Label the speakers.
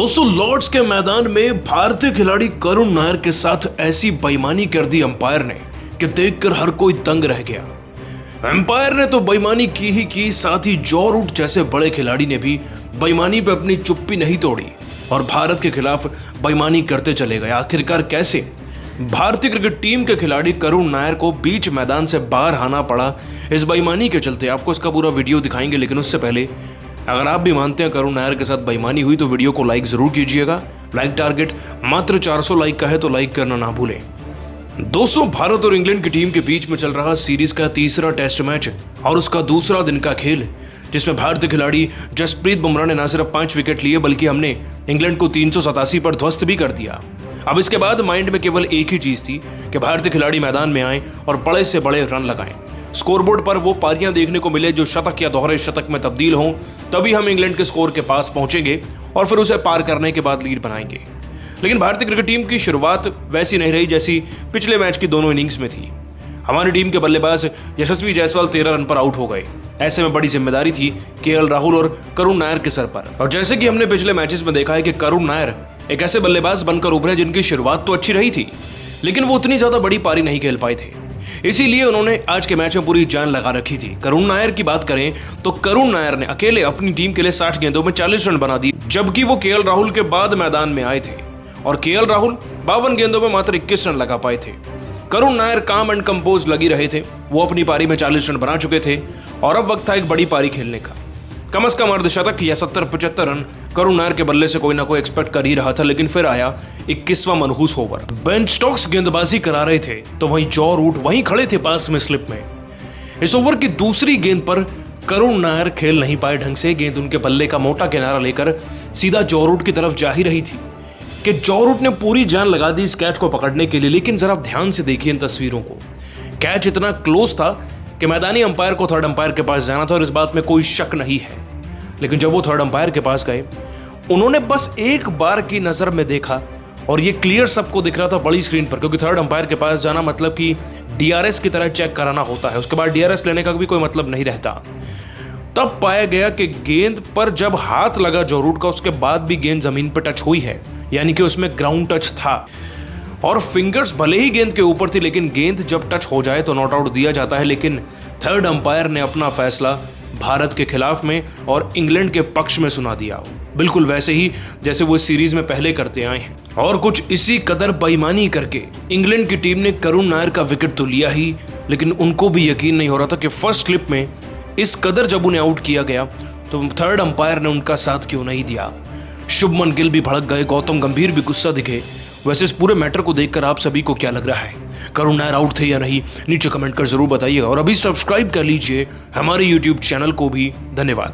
Speaker 1: दोस्तों लॉर्ड्स के मैदान में भारतीय खिलाड़ी करुण नायर के साथ ऐसी बेईमानी कर दी अंपायर ने कि देखकर हर कोई दंग रह गया। अंपायर ने तो बेईमानी की ही की, साथ ही जॉ रूट जैसे बड़े खिलाड़ी ने भी बेईमानी पे अपनी चुप्पी नहीं तोड़ी और भारत के खिलाफ बेईमानी करते चले गए। आखिरकार कैसे? भारतीय क्रिकेट टीम के खिलाड़ी करुण नायर को बीच मैदान से बाहर आना पड़ा इस बेईमानी के चलते। आपको इसका पूरा वीडियो दिखाएंगे, लेकिन उससे पहले अगर आप भी मानते हैं करुण नायर के साथ बेईमानी हुई तो वीडियो को लाइक जरूर कीजिएगा। लाइक टारगेट मात्र 400 लाइक का है, तो लाइक करना ना भूलें। दोस्तों, भारत और इंग्लैंड की टीम के बीच में चल रहा सीरीज का तीसरा टेस्ट मैच और उसका दूसरा दिन का खेल, जिसमें भारतीय खिलाड़ी जसप्रीत बुमराह ने न सिर्फ 5 विकेट लिए बल्कि हमने इंग्लैंड को 387 पर ध्वस्त भी कर दिया। अब इसके बाद माइंड में केवल एक ही चीज थी कि भारतीय खिलाड़ी मैदान में आए और बड़े से बड़े रन लगाएं। स्कोरबोर्ड पर वो पारियां देखने को मिले जो शतक या दोहरे शतक में तब्दील हों, तभी हम इंग्लैंड के स्कोर के पास पहुंचेंगे और फिर उसे पार करने के बाद लीड बनाएंगे। लेकिन भारतीय क्रिकेट टीम की शुरुआत वैसी नहीं रही जैसी पिछले मैच की दोनों इनिंग्स में थी। हमारी टीम के बल्लेबाज यशस्वी जायसवाल 13 रन पर आउट हो गए। ऐसे में बड़ी जिम्मेदारी थी केएल राहुल और करुण नायर के सर पर। और जैसे कि हमने पिछले मैचेस में देखा है कि करुण नायर एक ऐसे बल्लेबाज बनकर उभरे जिनकी शुरुआत तो अच्छी रही थी, लेकिन वो उतनी ज्यादा बड़ी पारी नहीं खेल पाए थे। इसीलिए उन्होंने आज के मैच में पूरी जान लगा रखी थी। करुण नायर की बात करें तो करुण नायर ने अकेले अपनी टीम के लिए 60 गेंदों में 40 रन बना दिए, जबकि वो केएल राहुल के बाद मैदान में आए थे और केएल राहुल 52 गेंदों में मात्र 21 रन लगा पाए थे। करुण नायर काम एंड कंपोज लगी रहे थे। वो अपनी पारी में 40 रन बना चुके थे और अब वक्त था एक बड़ी पारी खेलने का। कम से कम अर्धशतक या 70-75 रन करुण नायर के बल्ले से कोई ना कोई एक्सपेक्ट कर ही रहा था, लेकिन फिर आया 21वां मनहूस ओवर। बेन स्टोक्स गेंदबाजी करा रहे थे तो वहीं जॉ रूट वहीं खड़े थे पास में स्लिप में। इस ओवर की दूसरी गेंद पर करुण नायर खेल नहीं पाए ढंग से। गेंद उनके बल्ले का मोटा किनारा लेकर सीधा जॉ रूट की तरफ जा ही रही थी कि जॉ रूट ने पूरी जान लगा दी इस कैच को पकड़ने के लिए। लेकिन जरा ध्यान से देखिए इन तस्वीरों को। कैच इतना क्लोज था कि मैदानी अंपायर को थर्ड अंपायर के पास जाना था और इस बात में कोई शक नहीं है। लेकिन जब वो थर्ड अंपायर के पास गए, उन्होंने बस एक बार की नजर में देखा और ये क्लियर सबको दिख रहा था बड़ी स्क्रीन पर, क्योंकि थर्ड अंपायर के पास जाना मतलब कि डीआरएस की तरह चेक कराना होता है। उसके बाद डीआरएस लेने का भी कोई मतलब नहीं रहता। तब पाया गया कि गेंद पर जब हाथ लगा जॉ रूट का, उसके बाद भी गेंद जमीन पर टच हुई है, यानी कि उसमें ग्राउंड टच था और फिंगर्स भले ही गेंद के ऊपर थी, लेकिन गेंद जब टच हो जाए तो नॉट आउट दिया जाता है। लेकिन थर्ड अंपायर ने अपना फैसला भारत के खिलाफ में और इंग्लैंड के पक्ष में सुना दिया, बिल्कुल वैसे ही जैसे वो इस सीरीज में पहले करते आए हैं। और कुछ इसी कदर बेईमानी करके इंग्लैंड की टीम ने करुण नायर का विकेट तो लिया ही, लेकिन उनको भी यकीन नहीं हो रहा था कि फर्स्ट स्लिप में इस कदर जब उन्हें आउट किया गया तो थर्ड अंपायर ने उनका साथ क्यों नहीं दिया। शुभमन गिल भी भड़क गए, गौतम गंभीर भी गुस्सा दिखे। वैसे इस पूरे मैटर को देखकर आप सभी को क्या लग रहा है? करुण नायर आउट थे या नहीं? नीचे कमेंट कर जरूर बताइएगा और अभी सब्सक्राइब कर लीजिए हमारे YouTube चैनल को भी। धन्यवाद।